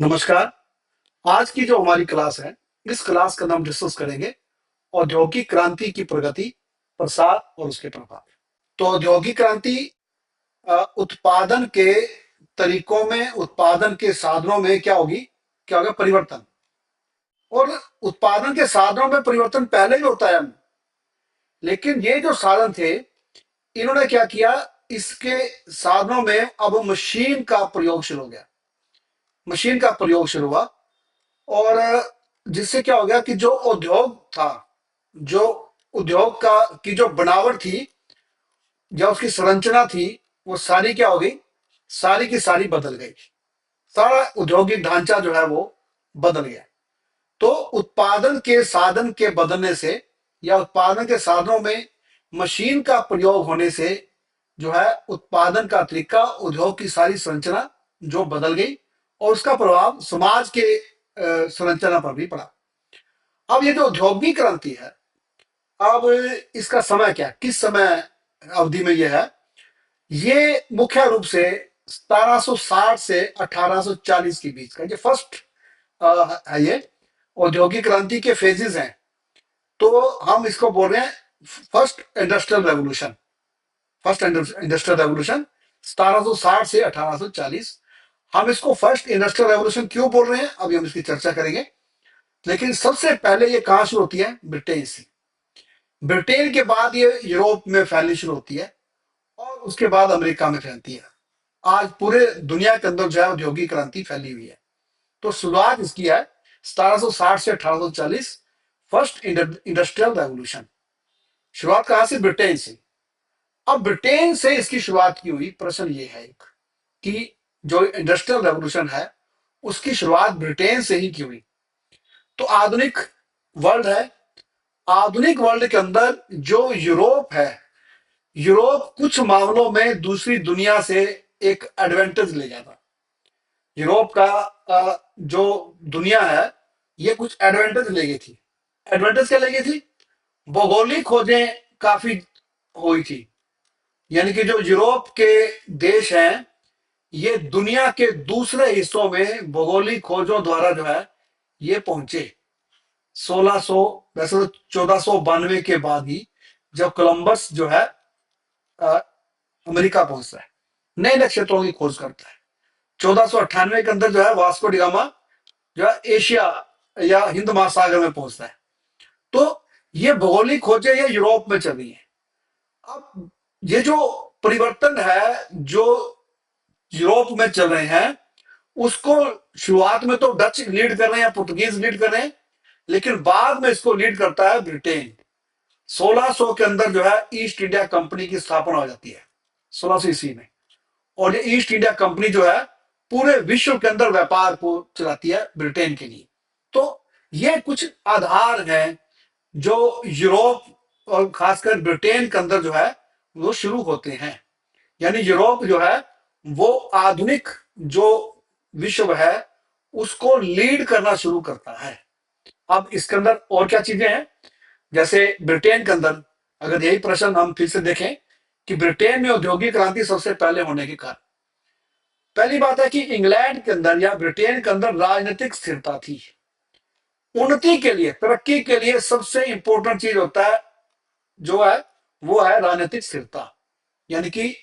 नमस्कार। आज की जो हमारी क्लास है, इस क्लास का नाम डिस्कस करेंगे औद्योगिक क्रांति की प्रगति, प्रसार और उसके प्रभाव। तो औद्योगिक क्रांति उत्पादन के तरीकों में, उत्पादन के साधनों में क्या होगा परिवर्तन। और उत्पादन के साधनों में परिवर्तन पहले भी होता है, लेकिन ये जो साधन थे, इन्होंने क्या किया, इसके साधनों में अब मशीन का प्रयोग शुरू हो गया। मशीन का प्रयोग शुरू हुआ और जिससे क्या हो गया कि जो उद्योग था, जो उद्योग का की जो बनावट थी या उसकी संरचना थी, वो सारी क्या हो गई, सारी की सारी बदल गई। सारा औद्योगिक ढांचा जो है वो बदल गया। तो उत्पादन के साधन के बदलने से या उत्पादन के साधनों में मशीन का प्रयोग होने से जो है उत्पादन का तरीका, उद्योग की सारी संरचना जो बदल गई और उसका प्रभाव समाज के संरचना पर भी पड़ा। अब ये जो औद्योगिक क्रांति है, अब इसका समय क्या है, किस समय अवधि में ये है, ये मुख्य रूप से 1760 से 1840 के बीच का ये फर्स्ट है। ये औद्योगिक क्रांति के फेजेस हैं। तो हम इसको बोल रहे हैं first industrial revolution. First industrial revolution 1760 से 1840। हम इसको फर्स्ट इंडस्ट्रियल रेवोल्यूशन क्यों बोल रहे हैं, अभी हम इसकी चर्चा करेंगे। लेकिन सबसे पहले ये कहां शुरू होती है, ब्रिटेन से। ब्रिटेन के बाद ये यूरोप में फैलनी शुरू होती है और उसके बाद अमेरिका में फैलती है। आज पूरे दुनिया के अंदर जो है औद्योगिक क्रांति फैली हुई है। तो शुरुआत इसकी है 1760 से 1840, फर्स्ट इंडस्ट्रियल रेवोल्यूशन। शुरुआत कहां से, ब्रिटेन से। अब ब्रिटेन से इसकी शुरुआत की हुई, प्रश्न ये है एक कि जो इंडस्ट्रियल रेवोल्यूशन है उसकी शुरुआत ब्रिटेन से ही की हुई। तो आधुनिक वर्ल्ड है, आधुनिक वर्ल्ड के अंदर जो यूरोप है, यूरोप कुछ मामलों में दूसरी दुनिया से एक एडवांटेज ले जाता। यूरोप का जो दुनिया है, ये कुछ एडवांटेज ले गई थी। एडवांटेज क्या ले गई थी, भौगोलिक खोजें काफी हुई थी। यानी कि जो यूरोप के देश हैं, ये दुनिया के दूसरे हिस्सों में भौगोलिक खोजों द्वारा जो है ये पहुंचे। 1600, वैसे तो 1492 के बाद ही जब कोलंबस जो है अ, अमेरिका पहुंचता है, नए नए क्षेत्रों की खोज करता है। 1498 के अंदर जो है वास्को डिगामा जो है एशिया या हिंद महासागर में पहुंचता है। तो ये भौगोलिक खोजें ये यूरोप में चल रही है। अब ये जो परिवर्तन है जो यूरोप में चल रहे हैं, उसको शुरुआत में तो डच लीड कर रहे हैं या पुर्तगीज लीड कर रहे हैं, लेकिन बाद में इसको लीड करता है ब्रिटेन। 1600 के अंदर जो है ईस्ट इंडिया कंपनी की स्थापना हो जाती है, 1600 ईस्वी में। और ये ईस्ट इंडिया कंपनी जो है पूरे विश्व के अंदर व्यापार को चलाती है ब्रिटेन के लिए। तो ये कुछ आधार हैं जो यूरोप और खासकर ब्रिटेन के अंदर जो है वो शुरू होते हैं। यानी यूरोप जो है वो आधुनिक जो विश्व है उसको लीड करना शुरू करता है। अब इसके अंदर और क्या चीजें हैं, जैसे ब्रिटेन के अंदर अगर यही प्रश्न हम फिर से देखें कि ब्रिटेन में औद्योगिक क्रांति सबसे पहले होने के कारण, पहली बात है कि इंग्लैंड के अंदर या ब्रिटेन के अंदर राजनीतिक स्थिरता थी। उन्नति के लिए, तरक्की के लिए सबसे इंपॉर्टेंट चीज होता है जो है वो है राजनीतिक स्थिरता। यानी कि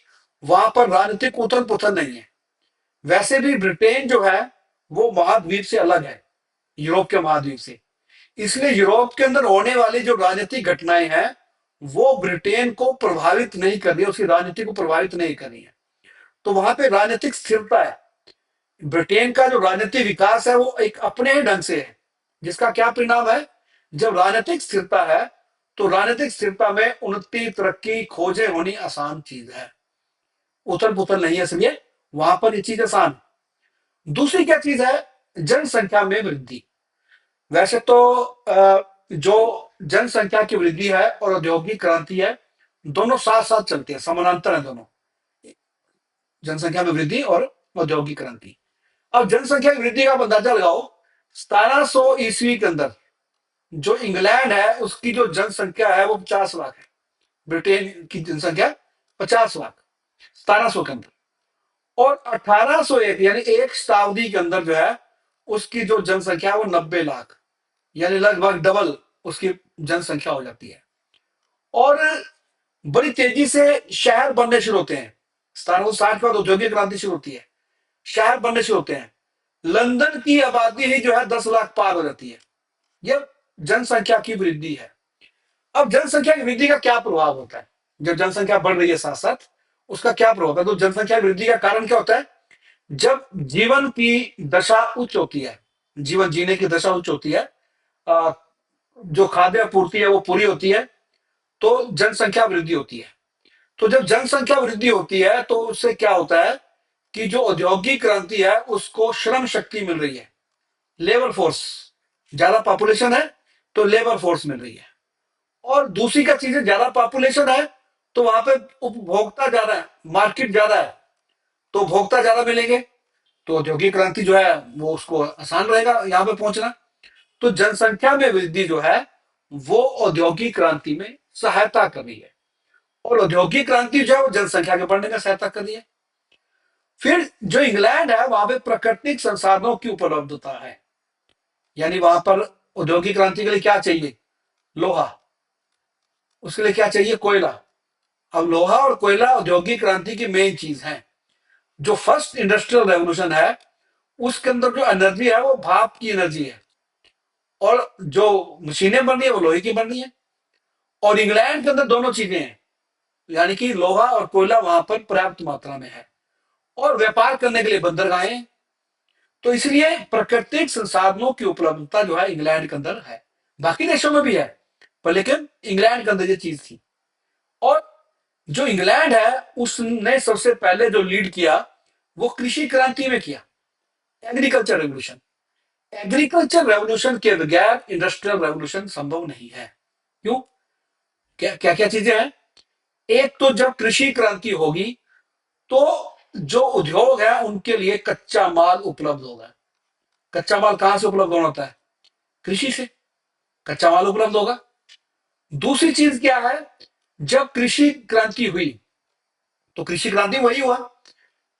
वहां पर राजनीतिक उथल पुथल नहीं है। वैसे भी ब्रिटेन जो है वो महाद्वीप से अलग है, यूरोप के महाद्वीप से। इसलिए यूरोप के अंदर होने वाली जो राजनीतिक घटनाएं हैं वो ब्रिटेन को प्रभावित नहीं कर रही है, उसकी राजनीति को प्रभावित नहीं कर रही है। तो वहां पे राजनीतिक स्थिरता है। ब्रिटेन का जो राजनीतिक विकास है वो एक अपने ही ढंग से है, जिसका क्या परिणाम है, जब राजनीतिक स्थिरता है तो राजनीतिक स्थिरता में उन्नति, तरक्की, खोजें होनी आसान चीज है, उथल पुथल नहीं है, इसलिए वहां पर ये चीज आसान। दूसरी क्या चीज है, जनसंख्या में वृद्धि। वैसे तो जो जनसंख्या की वृद्धि है और औद्योगिक क्रांति है, दोनों साथ साथ चलते हैं, समानांतर है दोनों, जनसंख्या में वृद्धि और औद्योगिक क्रांति। अब जनसंख्या की वृद्धि का आप अंदाजा लगाओ, 1700 ईस्वी के अंदर जो इंग्लैंड है उसकी जो जनसंख्या है वो 50 लाख है। ब्रिटेन की जनसंख्या 50 लाख 1700 के अंदर। और 1801 यानी एक शताब्दी के अंदर जो है उसकी जो जनसंख्या है वो 90 लाख, यानी लगभग डबल उसकी जनसंख्या हो जाती है। और बड़ी तेजी से शहर बनने शुरू होते हैं। 1760 के बाद औद्योगिक क्रांति शुरू होती है, शहर बनने शुरू होते हैं। लंदन की आबादी ही जो है 10 लाख पार हो जाती है। यह जनसंख्या की वृद्धि है। अब जनसंख्या की वृद्धि का क्या प्रभाव होता है? जब जनसंख्या बढ़ रही है साथ साथ, उसका क्या प्रभाव होता है? तो जनसंख्या की वृद्धि का कारण क्या होता है? जब जीवन की दशा उच्च होती है, जीवन जीने की दशा उच्च होती है, अ, जो खाद्य पूर्ति है वो पूरी होती है, तो जनसंख्या वृद्धि होती है। तो जब जनसंख्या वृद्धि होती है तो उससे क्या होता है कि जो औद्योगिक क्रांति है उसको श्रम शक्ति मिल रही है, लेबर फोर्स। ज्यादा पॉपुलेशन है तो लेबर फोर्स मिल रही है। और दूसरी का चीज है, ज्यादा पॉपुलेशन है तो वहां पे उपभोक्ता ज्यादा है, मार्केट ज्यादा है, तो उपभोक्ता ज्यादा मिलेंगे, तो औद्योगिक क्रांति जो है वो उसको आसान रहेगा यहाँ पे पहुंचना। तो जनसंख्या में वृद्धि जो है वो औद्योगिक क्रांति में सहायता कर रही है, और औद्योगिक क्रांति जो है वो जनसंख्या के बढ़ने में सहायता कर रही है। फिर जो इंग्लैंड है वहां पे प्राकृतिक संसाधनों की उपलब्धता है, यानी वहां पर औद्योगिक क्रांति के लिए क्या चाहिए? लोहा। उसके लिए क्या चाहिए? कोयला। अब लोहा और कोयला औद्योगिक क्रांति की मेन चीज है। जो फर्स्ट इंडस्ट्रियल रेवोल्यूशन है उसके अंदर जो एनर्जी है वो भाप की एनर्जी है, और जो मशीनें बन रही है वो लोहे की बन रही है। और इंग्लैंड के अंदर दोनों चीजें हैं, यानी कि लोहा और कोयला वहां पर पर्याप्त मात्रा में है, और व्यापार करने के लिए बंदरगाहें हैं। तो इसलिए प्राकृतिक संसाधनों की उपलब्धता जो है इंग्लैंड के अंदर है, बाकी देशों में भी है, पर लेकिन इंग्लैंड के अंदर ये चीज थी। और जो इंग्लैंड है उसने सबसे पहले जो लीड किया वो कृषि क्रांति में किया, एग्रीकल्चर रेवोल्यूशन। एग्रीकल्चर रेवोल्यूशन के बगैर इंडस्ट्रियल रेवोल्यूशन संभव नहीं है। क्यों? क्या क्या क्या चीजें हैं? एक तो जब कृषि क्रांति होगी तो जो उद्योग है उनके लिए कच्चा माल उपलब्ध होगा। कच्चा माल कहां से उपलब्ध होना होता है? कृषि से कच्चा माल उपलब्ध होगा। दूसरी चीज क्या है? जब कृषि क्रांति हुई तो कृषि क्रांति वही हुआ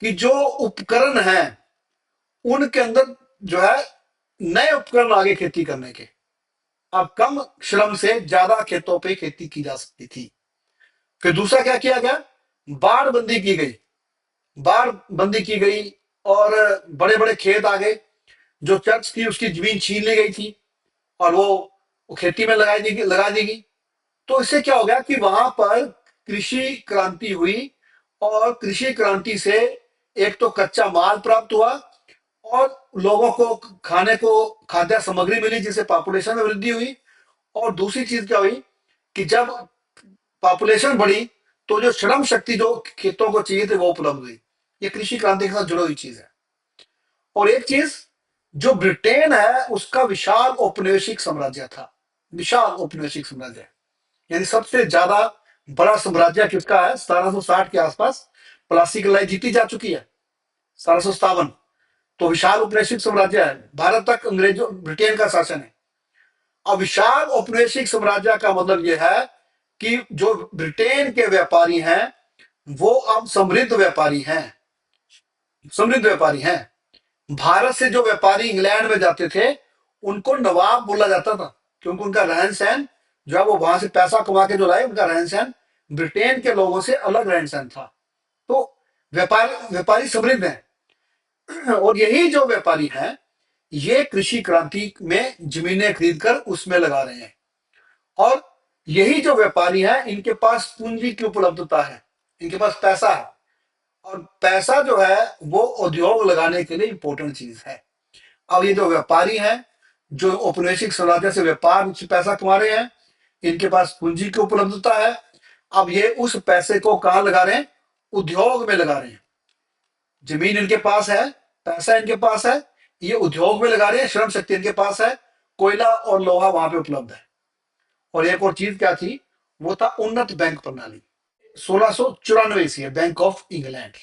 कि जो उपकरण है उनके अंदर जो है नए उपकरण आगे खेती करने के। अब कम श्रम से ज्यादा खेतों पे खेती की जा सकती थी। फिर दूसरा क्या किया गया? बाढ़ बंदी की गई। बाढ़ बंदी की गई और बड़े बड़े खेत आ गए। जो चर्च थी उसकी जमीन छीन ली गई थी और वो खेती में लगा दी गई। तो इससे क्या हो गया कि वहां पर कृषि क्रांति हुई, और कृषि क्रांति से एक तो कच्चा माल प्राप्त हुआ, और लोगों को खाने को खाद्य सामग्री मिली जिससे पॉपुलेशन में वृद्धि हुई। और दूसरी चीज क्या हुई कि जब पॉपुलेशन बढ़ी तो जो श्रम शक्ति जो खेतों को चाहिए थी वो उपलब्ध हुई। ये कृषि क्रांति के साथ जुड़ी हुई चीज है। और एक चीज, जो ब्रिटेन है उसका विशाल औपनिवेशिक साम्राज्य था। विशाल औपनिवेशिक साम्राज्य, यानी सबसे ज्यादा बड़ा साम्राज्य किसका है? 1760 के आसपास प्लासी की लड़ाई जीती जा चुकी है, 1757। तो विशाल औपनिवेशिक साम्राज्य है, भारत तक अंग्रेजों ब्रिटेन का शासन है। अब विशाल औपनिवेशिक साम्राज्य का मतलब यह है कि जो ब्रिटेन के व्यापारी हैं वो अब समृद्ध व्यापारी हैं, समृद्ध व्यापारी हैं। भारत से जो व्यापारी इंग्लैंड में जाते थे उनको नवाब बोला जाता था, क्योंकि उनका रहन सहन जो है वो वहां से पैसा कमा के जो लाए उनका रहन सहन ब्रिटेन के लोगों से अलग रहन सहन था। तो व्यापारी व्यापारी समृद्ध हैं। और यही जो व्यापारी हैं ये कृषि क्रांति में जमीनें खरीद कर उसमें लगा रहे हैं। और यही जो व्यापारी हैं इनके पास पूंजी की उपलब्धता है, इनके पास पैसा है। और पैसा जो है वो उद्योग लगाने के लिए इंपॉर्टेंट चीज है। अब ये जो व्यापारी हैं जो औपनिवेशिक साम्राज्य से व्यापार से पैसा कमा रहे हैं, इनके पास पूंजी की उपलब्धता है। अब ये उस पैसे को कहां लगा रहे हैं? उद्योग में लगा रहे हैं। जमीन इनके पास है, पैसा इनके पास है, ये उद्योग में लगा रहे हैं, श्रम शक्ति इनके पास है, कोयला और लोहा वहां पे उपलब्ध है। और एक और चीज क्या थी? वो था उन्नत बैंक प्रणाली। 1694 ईस्वी है बैंक ऑफ इंग्लैंड,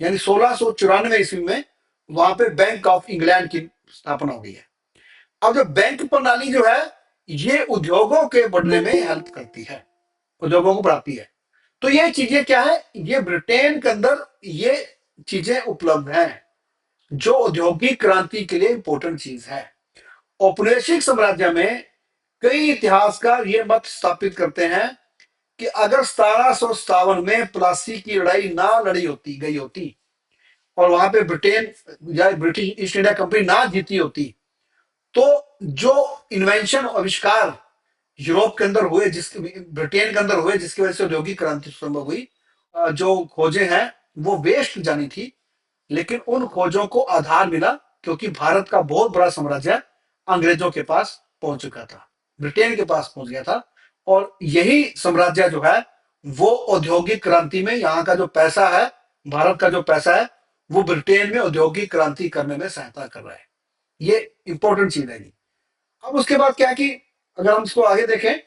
यानी 1694 ईस्वी में वहां पे बैंक ऑफ इंग्लैंड की स्थापना हो गई है। अब जो बैंक प्रणाली जो है ये उद्योगों के बढ़ने में हेल्प करती है, उद्योगों को बढ़ाती है। तो ये चीजें क्या है? ये ब्रिटेन के अंदर ये चीजें उपलब्ध हैं। जो औद्योगिक क्रांति के लिए इंपॉर्टेंट चीज है। औपनिवेशिक साम्राज्य में कई इतिहासकार ये मत स्थापित करते हैं कि अगर 1757 में प्लासी की लड़ाई ना लड़ी होती गई होती और वहां पे ब्रिटेन या ब्रिटिश ईस्ट इंडिया कंपनी ना जीती होती, तो जो इन्वेंशन आविष्कार यूरोप के अंदर हुए, जिसके ब्रिटेन के अंदर हुए, जिसकी वजह से औद्योगिक क्रांति संभव हुई, जो खोजें हैं वो वेस्ट जानी थी। लेकिन उन खोजों को आधार मिला क्योंकि भारत का बहुत बड़ा साम्राज्य अंग्रेजों के पास पहुंच चुका था, ब्रिटेन के पास पहुंच गया था। और यही साम्राज्य जो है वो औद्योगिक क्रांति में, यहाँ का जो पैसा है, भारत का जो पैसा है, वो ब्रिटेन में औद्योगिक क्रांति करने में सहायता कर रहा है। ये इंपॉर्टेंट चीज है जी। अब उसके बाद क्या है कि अगर हम इसको आगे देखें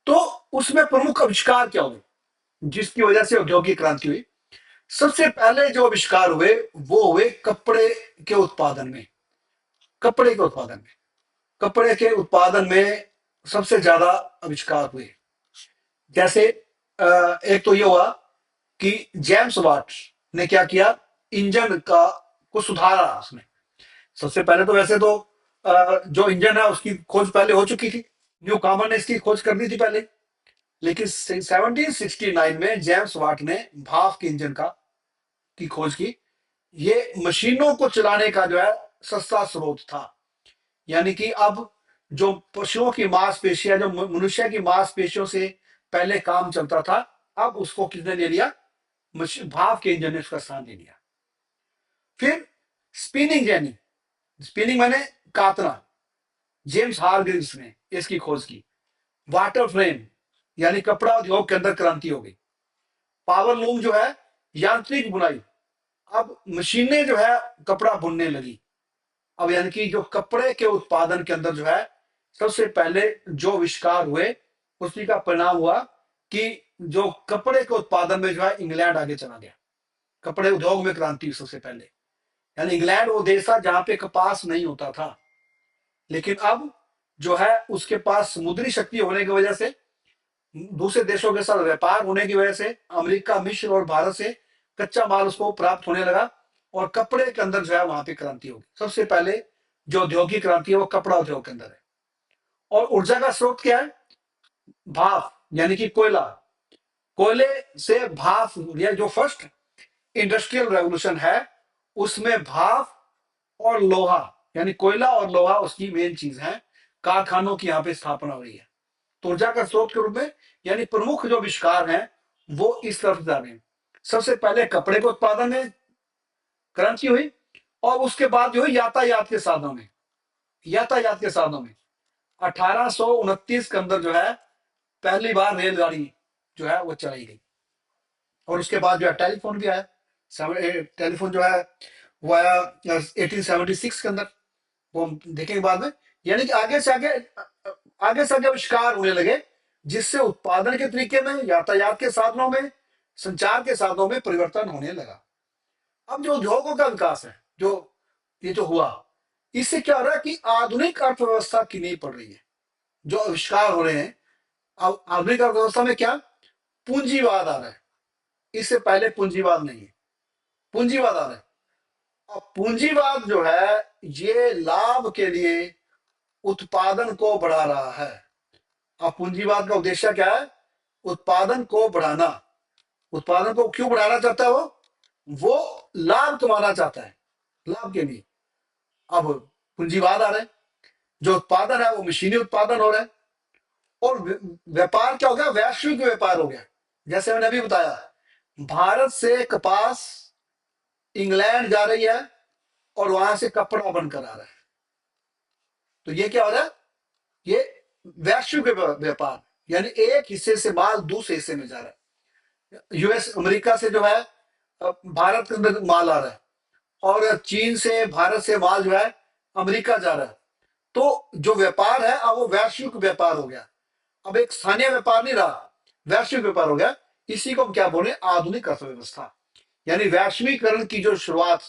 तो उसमें प्रमुख आविष्कार क्या हुए जिसकी वजह से औद्योगिक क्रांति हुई। सबसे पहले जो आविष्कार हुए वो हुए कपड़े के उत्पादन में। कपड़े के उत्पादन में कपड़े के उत्पादन में सबसे ज्यादा आविष्कार हुए। जैसे एक तो ये हुआ कि जेम्स वाट ने क्या किया, इंजन का को सुधारा उसने। सबसे पहले तो वैसे तो जो इंजन है उसकी खोज पहले हो चुकी थी, न्यू कामन ने इसकी खोज कर दी थी पहले। लेकिन 1769 में जेम्स वाट ने भाप के इंजन का की खोज की। ये मशीनों को चलाने का जो है सस्ता स्रोत था। यानी कि अब जो पशुओं की मांसपेशियां, जो मनुष्य की मांसपेशियों से पहले काम चलता था, अब उसको किसने ले लिया, भाप के इंजन ने उसका स्थान ले लिया। फिर स्पिनिंग जेनी, स्पिनिंग माने कातना, जेम्स हारग्रीव्स ने इसकी खोज की। वाटर फ्रेम यानी कपड़ा उद्योग के अंदर क्रांति हो गई। पावर लूम जो है यांत्रिक बुनाई, अब मशीनें जो है कपड़ा बुनने लगी। अब यानी कि जो कपड़े के उत्पादन के अंदर जो है सबसे पहले जो आविष्कार हुए उसी का परिणाम हुआ कि जो कपड़े के उत्पादन में जो है इंग्लैंड आगे चला गया। कपड़े उद्योग में क्रांति हुई सबसे पहले। यानी इंग्लैंड वो देश था जहां पे कपास नहीं होता था, लेकिन अब जो है उसके पास समुद्री शक्ति होने की वजह से, दूसरे देशों के साथ व्यापार होने की वजह से, अमेरिका, मिस्र और भारत से कच्चा माल उसको प्राप्त होने लगा और कपड़े के अंदर जो है वहां पे क्रांति होगी। सबसे पहले जो औद्योगिक क्रांति है वो कपड़ा उद्योग के अंदर है। और ऊर्जा का स्रोत क्या है, भाप यानी कि कोयला। कोयले से भाप, या जो फर्स्ट इंडस्ट्रियल रेवोल्यूशन है उसमें भाप और लोहा, यानी कोयला और लोहा उसकी मेन चीज है। कारखानों की यहाँ पे स्थापना हुई है। तो ऊर्जा का स्रोत के रूप में यानी प्रमुख जो आविष्कार हैं वो इस तरफ जा रहे हैं। सबसे पहले कपड़े के उत्पादन में क्रांति हुई और उसके बाद जो है यातायात के साधनों में, यातायात के साधनों में 1829 के अंदर जो है पहली बार रेलगाड़ी जो है वो चलाई गई। और उसके बाद जो है टेलीफोन भी आया। टेलीफोन जो है वो आया 1876 के अंदर, वो हम देखेंगे बाद में। यानी कि आगे से आगे आविष्कार होने लगे जिससे उत्पादन के तरीके में, यातायात के साधनों में, संचार के साधनों में परिवर्तन होने लगा। अब जो उद्योगों का विकास है, जो ये जो हुआ, इससे क्या हो रहा है कि आधुनिक अर्थव्यवस्था की नींव पड़ रही है। जो आविष्कार हो रहे हैं, अब आधुनिक अर्थव्यवस्था में क्या पूंजीवाद आ रहा है। इससे पहले पूंजीवाद नहीं है, पूंजीवाद आ रहा है। अब पूंजीवाद जो है ये लाभ के लिए उत्पादन को बढ़ा रहा है। अब पूंजीवाद का उद्देश्य क्या है, उत्पादन को बढ़ाना। उत्पादन को क्यों बढ़ाना चाहता है वो लाभ कमाना चाहता है, लाभ के लिए। अब पूंजीवाद आ रहा है, जो उत्पादन है वो मशीनी उत्पादन हो रहा है। और व्यापार क्या हो गया, वैश्विक व्यापार हो गया। जैसे मैंने अभी बताया, भारत से कपास इंग्लैंड जा रही है और वहां से कपड़ा बनकर आ रहा है। तो ये क्या हो रहा है, ये वैश्विक व्यापार, यानी एक हिस्से से माल दूसरे हिस्से में जा रहा है। यूएस अमेरिका से जो है भारत के अंदर माल आ रहा है और चीन से, भारत से माल जो है अमेरिका जा रहा है। तो जो व्यापार है अब वो वैश्विक व्यापार हो गया। अब एक स्थानीय व्यापार नहीं रहा, वैश्विक व्यापार हो गया। इसी को हम क्या बोले, आधुनिक अर्थव्यवस्था। यानी वैश्वीकरण की जो शुरुआत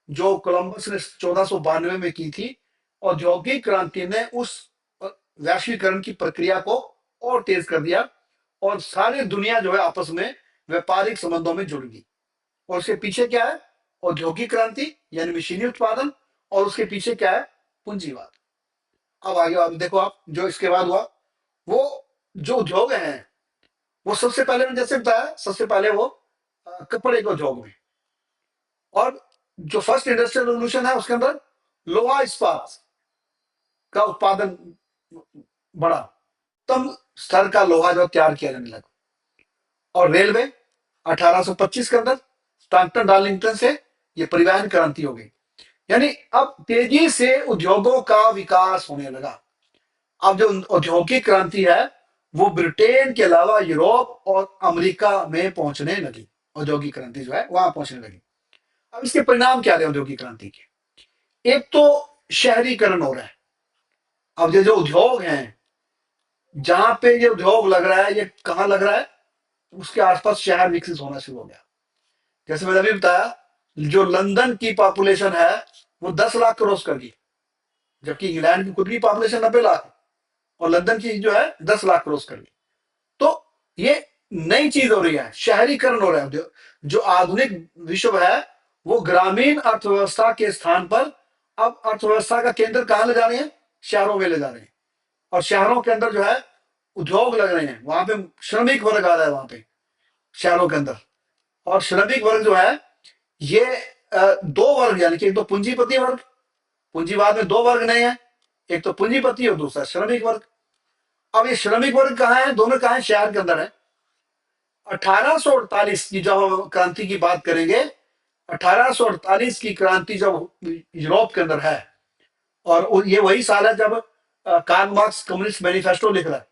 जो कोलंबस ने 1492 में की थी, औद्योगिक क्रांति ने उस वैश्वीकरण की प्रक्रिया को और तेज कर दिया और सारी दुनिया जो है आपस में व्यापारिक संबंधों में जुड़ गई। और उसके पीछे क्या है, औद्योगिक क्रांति यानी मशीनी उत्पादन, और उसके पीछे क्या है, पूंजीवाद। अब आगे आप देखो, आप जो इसके बाद हुआ, वो जो उद्योग हैं, वो सबसे पहले मैंने जैसे बताया, सबसे पहले वो कपड़े के उद्योग में, और जो फर्स्ट इंडस्ट्रियल रेवोल्यूशन है उसके अंदर लोहा इस्पात का उत्पादन बढ़ा, तब स्तर का लोहा जो तैयार किया जाने लगा। और रेलवे 1825 के अंदर स्टैंटन डार्लिंगटन से ये परिवहन क्रांति हो गई, यानी अब तेजी से उद्योगों का विकास होने लगा। अब जो औद्योगिक क्रांति है वो ब्रिटेन के अलावा यूरोप और अमेरिका में पहुंचने लगी। औद्योगिक क्रांति जो है वहां पहुंचने लगी। अब इसके परिणाम क्या रहे औद्योगिक क्रांति के? एक तो शहरीकरण हो रहा है। अब ये जो उद्योग हैं, जहां पे ये उद्योग लग रहा है, ये कहाँ लग रहा है, उसके आसपास शहर विकसित होना शुरू हो गया। जैसे मैंने अभी बताया, जो लंदन की पॉपुलेशन है वो 10 लाख क्रॉस कर गई, जबकि इंग्लैंड की खुद की पॉपुलेशन 90 लाख है, और लंदन की जो है 10 लाख क्रॉस कर गई। तो ये नई चीज हो रही है, शहरीकरण हो रहा है। जो आधुनिक विश्व है वो ग्रामीण अर्थव्यवस्था के स्थान पर अब अर्थव्यवस्था का केंद्र कहां ले जा रहे हैं, शहरों में ले जा रहे हैं। और शहरों के अंदर जो है उद्योग लग रहे हैं, वहां पे श्रमिक वर्ग आ रहा है वहां पे शहरों के अंदर। और श्रमिक वर्ग जो है ये दो वर्ग, यानी कि एक तो पूंजीपति वर्ग, पूंजीवाद में दो वर्ग नहीं है, एक तो पूंजीपति और दूसरा श्रमिक वर्ग। अब ये श्रमिक वर्ग कहाँ है, दोनों कहाँ है, शहर के अंदर है। 1848 की जब हम क्रांति की बात करेंगे, 1848 की क्रांति जब यूरोप के अंदर है, और ये वही साल है जब कार्ल मार्क्स कम्युनिस्ट मैनिफेस्टो लिख रहा है।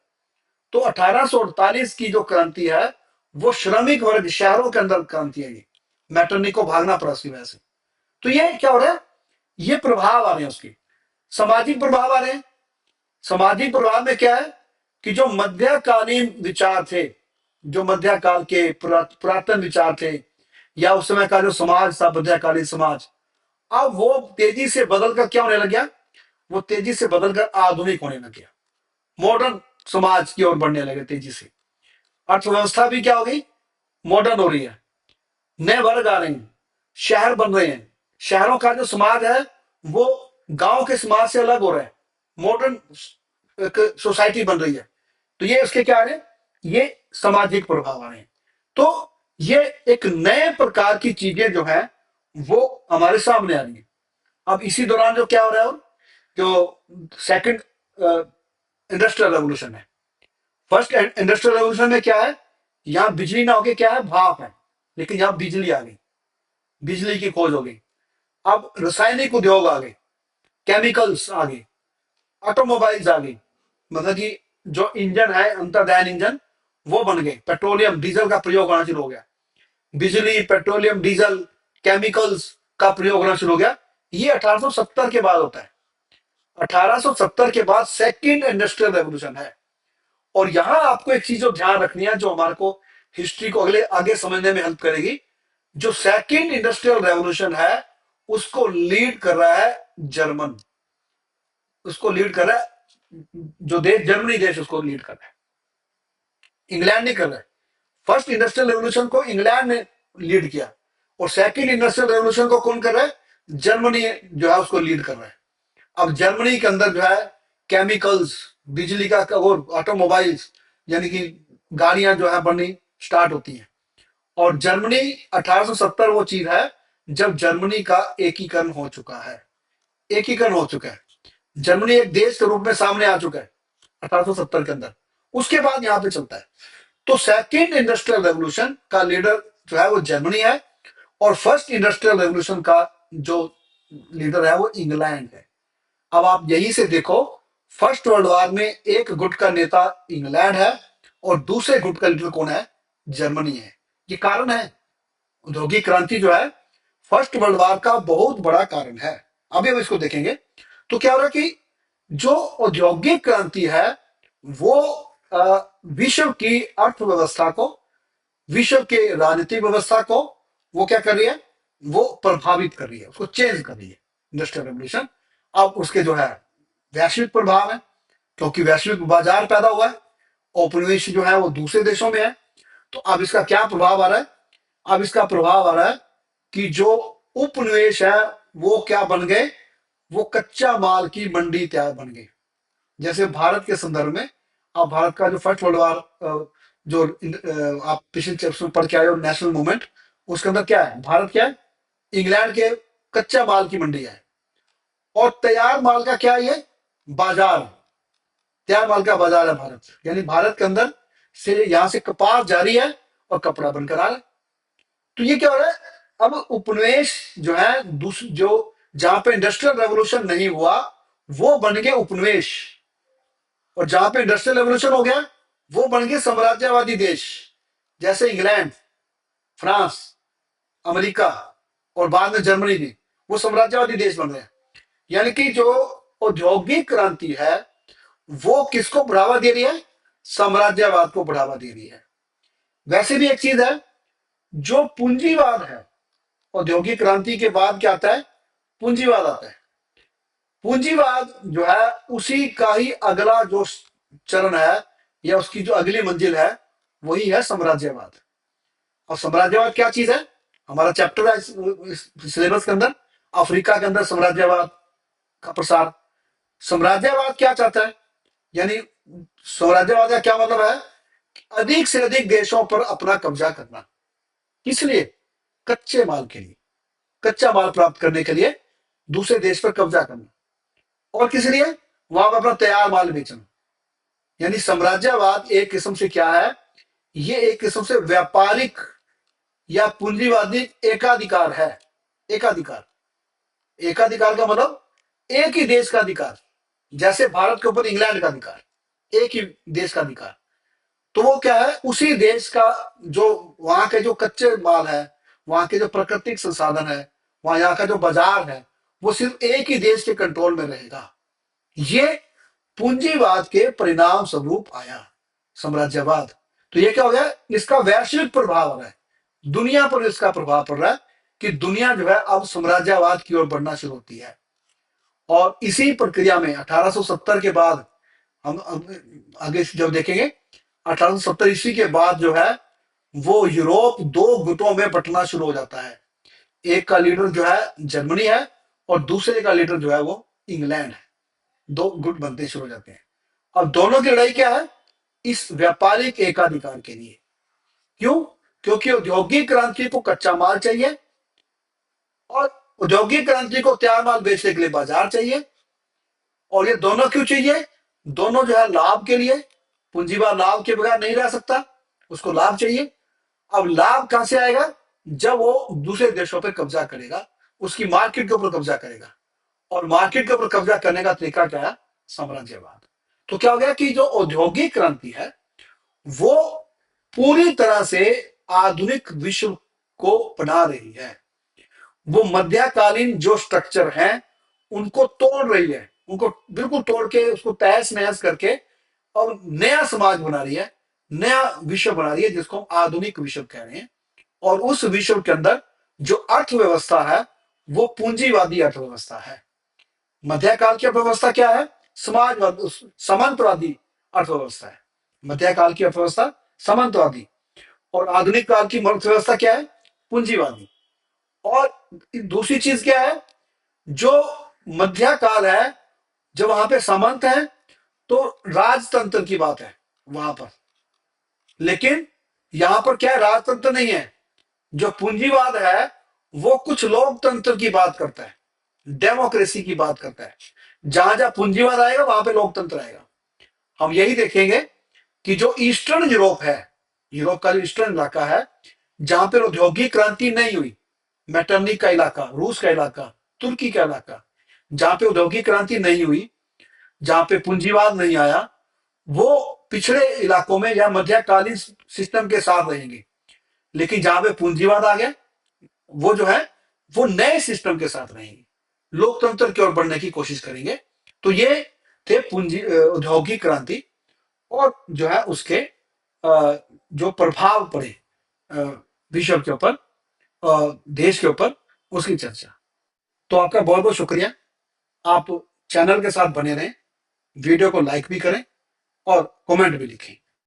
तो 1848 की जो क्रांति है वो श्रमिक वर्ग शहरों के अंदर क्रांति है। ये मैटरनी को भागना पड़ा उसकी वजह से। तो ये क्या हो रहा है, ये प्रभाव आ रहे हैं उसके, सामाजिक प्रभाव आ रहे हैं। सामाजिक प्रभाव में क्या है कि जो मध्यकालीन विचार थे, जो मध्यकाल के पुरातन विचार थे, या उस समय का जो समाज था मध्यकालीन समाज, अब वो तेजी से बदलकर क्या होने लग गया, वो तेजी से बदलकर आधुनिक होने लग गया, मॉडर्न समाज की ओर बढ़ने लगे तेजी से। अर्थव्यवस्था भी क्या हो गई, मॉडर्न हो रही है, नए वर्ग आ रहे हैं, शहर बन रहे हैं। शहरों का जो समाज है वो गांव के समाज से अलग हो रहा है, मॉडर्न सोसाइटी बन रही है। तो ये उसके क्या है, ये सामाजिक प्रभाव आ रहे हैं। तो ये एक नए प्रकार की चीजें जो है वो हमारे सामने आ रही है। अब इसी दौरान जो क्या हो रहा है, जो सेकंड इंडस्ट्रियल रेवोल्यूशन है, फर्स्ट इंडस्ट्रियल रेवोल्यूशन में क्या है, यहां बिजली ना होके क्या है, भाप है, लेकिन यहां बिजली आ गई, बिजली की खोज हो गई। अब रासायनिक उद्योग आ गए, केमिकल्स आ गए, ऑटोमोबाइल्स आ गई, मतलब कि जो इंजन है अंतर्दहन इंजन वो बन गए, पेट्रोलियम डीजल का प्रयोग होना शुरू हो गया, बिजली पेट्रोलियम डीजल केमिकल्स का प्रयोग होना शुरू हो गया। ये 1870 के बाद होता है। 1870 के बाद सेकंड इंडस्ट्रियल रेवोल्यूशन है। और यहां आपको एक चीज जो ध्यान रखनी है, जो हमारे को हिस्ट्री को अगले आगे समझने में हेल्प करेगी, जो सेकंड इंडस्ट्रियल रेवोल्यूशन है उसको लीड कर रहा है जर्मन, उसको लीड कर रहा है जो देश, जर्मनी देश उसको लीड कर रहा है, इंग्लैंड नहीं कर रहा है। फर्स्ट इंडस्ट्रियल रेवोल्यूशन को इंग्लैंड ने लीड किया, और सेकंड इंडस्ट्रियल रेवोल्यूशन को कौन कर रहा है, जर्मनी जो है उसको लीड कर रहा है। अब जर्मनी के अंदर जो है केमिकल्स, बिजली का और ऑटोमोबाइल्स, यानी कि गाड़ियां जो है बननी स्टार्ट होती हैं। और जर्मनी 1870 वो चीज है जब जर्मनी का एकीकरण हो चुका है, एकीकरण हो चुका है, जर्मनी एक देश के रूप में सामने आ चुका है 1870 के अंदर। उसके बाद यहां पे चलता है। तो सेकेंड इंडस्ट्रियल रेवोल्यूशन का लीडर जो है वो जर्मनी है, और फर्स्ट इंडस्ट्रियल रेवोल्यूशन का जो लीडर है वो इंग्लैंड है। अब आप यही से देखो, फर्स्ट वर्ल्ड वॉर में एक गुट का नेता इंग्लैंड है और दूसरे गुट का लीडर कौन है, जर्मनी है। ये कारण है, औद्योगिक क्रांति जो है फर्स्ट वर्ल्ड वॉर का बहुत बड़ा कारण है। अभी हम इसको देखेंगे। तो क्या हो रहा है कि जो औद्योगिक क्रांति है वो विश्व की अर्थव्यवस्था को, विश्व के राजनीतिक व्यवस्था को वो क्या कर रही है, वो प्रभावित कर रही है, उसको चेंज कर रही है इंडस्ट्रियल रेवोल्यूशन। अब उसके जो है वैश्विक प्रभाव है, क्योंकि वैश्विक बाजार पैदा हुआ है, औपनिवेश जो है वो दूसरे देशों में है। तो अब इसका क्या प्रभाव आ रहा है, अब इसका प्रभाव आ रहा है कि जो उपनिवेश है वो क्या बन गए, वो कच्चा माल की मंडी तैयार बन गई। जैसे भारत के संदर्भ में, आप भारत का जो फर्स्ट वर्ल्ड वार, जो आप पिछले चैप्टर में पढ़ के आए हो, नेशनल मूवमेंट, उसके अंदर क्या है, भारत क्या है, इंग्लैंड के कच्चा माल की मंडी है। और तैयार माल का क्या है, ये बाजार, तैयार माल का बाजार है भारत। यानी भारत के अंदर से यहां से कपास जारी है और कपड़ा बनकर आ रहा है। तो ये क्या हो रहा है, अब उपनिवेश जो है जो जहां पे इंडस्ट्रियल रेवोल्यूशन नहीं हुआ वो बन गए उपनिवेश, और जहां पे इंडस्ट्रियल रेवोल्यूशन हो गया वो बन गए साम्राज्यवादी देश, जैसे इंग्लैंड, फ्रांस, अमेरिका और बाद में जर्मनी भी, वो साम्राज्यवादी देश बन रहे हैं। यानी कि जो औद्योगिक क्रांति है वो किसको बढ़ावा दे रही है, साम्राज्यवाद को बढ़ावा दे रही है। वैसे भी एक चीज है, जो पूंजीवाद है, औद्योगिक क्रांति के बाद क्या आता है, पूंजीवाद आता है। पूंजीवाद जो है उसी का ही अगला जो चरण है या उसकी जो अगली मंजिल है वही है साम्राज्यवाद। और साम्राज्यवाद क्या चीज है, हमारा चैप्टर है इस सिलेबस के अंदर, अफ्रीका के अंदर साम्राज्यवाद का प्रसार। साम्राज्यवाद क्या चाहता है, यानी साम्राज्यवाद का क्या मतलब है, अधिक से अधिक देशों पर अपना कब्जा करना। किस लिए, कच्चे माल के लिए, कच्चा माल प्राप्त करने के लिए दूसरे देश पर कब्जा करना। और किस लिए, वहां पर अपना तैयार माल बेचना। यानी साम्राज्यवाद एक किस्म से क्या है, ये एक किस्म से व्यापारिक या पूंजीवादी एकाधिकार है। एकाधिकार, एकाधिकार का मतलब एक ही देश का अधिकार, जैसे भारत के ऊपर इंग्लैंड का अधिकार, एक ही देश का अधिकार। तो वो क्या है, उसी देश का जो वहां के जो कच्चे माल है, वहां के जो प्राकृतिक संसाधन है, वहां यहाँ का जो बाजार है, वो सिर्फ एक ही देश के कंट्रोल में रहेगा। ये पूंजीवाद के परिणाम स्वरूप आया साम्राज्यवाद। तो ये क्या हो गया, इसका वैश्विक प्रभाव हो रहा है, दुनिया पर इसका प्रभाव पड़ रहा है कि दुनिया जो है अब साम्राज्यवाद की ओर बढ़ना शुरू होती है। और इसी प्रक्रिया में 1870 के बाद हम आगे जब देखेंगे, 1870 ईस्वी के बाद जो है वो यूरोप दो गुटों में बंटना शुरू हो जाता है। एक का लीडर जो है जर्मनी है और दूसरे का लीडर जो है वो इंग्लैंड है। दो गुट बनते शुरू हो जाते हैं। अब दोनों की लड़ाई क्या है, इस व्यापारिक एकाधिकार के लिए। क्यों, क्योंकि औद्योगिक क्रांति को कच्चा माल चाहिए और औद्योगिक क्रांति को तैयार माल बेचने के लिए बाजार चाहिए। और ये दोनों क्यों चाहिए, दोनों जो है लाभ के लिए, पूंजीवाद लाभ के बगैर नहीं रह सकता, उसको लाभ चाहिए। अब लाभ कहां से आएगा, जब वो दूसरे देशों पर कब्जा करेगा, उसकी मार्केट के ऊपर कब्जा करेगा। और मार्केट के ऊपर कब्जा करने का तरीका क्या है, साम्राज्यवाद। तो क्या हो गया कि जो औद्योगिक क्रांति है वो पूरी तरह से आधुनिक विश्व को बना रही है। वो मध्यकालीन जो स्ट्रक्चर है उनको तोड़ रही है, उनको बिल्कुल तोड़ के उसको तहस नहस करके और नया समाज बना रही है, नया विश्व बना रही है, जिसको हम आधुनिक विश्व कह रहे हैं। और उस विश्व के अंदर जो अर्थव्यवस्था है वो पूंजीवादी अर्थव्यवस्था है। मध्यकाल की अर्थव्यवस्था क्या है, समाजवाद, सामंतवादी अर्थव्यवस्था है। मध्यकाल की अर्थव्यवस्था सामंतवादी, और आधुनिक काल की अर्थव्यवस्था क्या है, पूंजीवादी। और दूसरी चीज क्या है, जो मध्यकाल है, जब वहां पे सामंत है तो राजतंत्र की बात है वहां पर। लेकिन यहां पर क्या है, राजतंत्र नहीं है। जो पूंजीवाद है वो कुछ लोकतंत्र की बात करता है, डेमोक्रेसी की बात करता है। जहां जहां पूंजीवाद आएगा वहां पे लोकतंत्र आएगा। हम यही देखेंगे कि जो ईस्टर्न यूरोप है, यूरोप का जो ईस्टर्न इलाका है, जहां पर औद्योगिक क्रांति नहीं हुई, मैटरनिक का इलाका, रूस का इलाका, तुर्की का इलाका, जहां पे औद्योगिक क्रांति नहीं हुई, जहां पे पूंजीवाद नहीं आया, वो पिछड़े इलाकों में या मध्यकालीन सिस्टम के साथ रहेंगे। लेकिन जहां पे पूंजीवाद आ गया, वो जो है वो नए सिस्टम के साथ रहेंगे, लोकतंत्र की ओर बढ़ने की कोशिश करेंगे। तो ये थे पूंजी औद्योगिक क्रांति और जो है उसके जो प्रभाव पड़े विश्व के ऊपर, देश के ऊपर, उसकी चर्चा। तो आपका बहुत बहुत शुक्रिया। आप चैनल के साथ बने रहें, वीडियो को लाइक भी करें और कमेंट भी लिखें।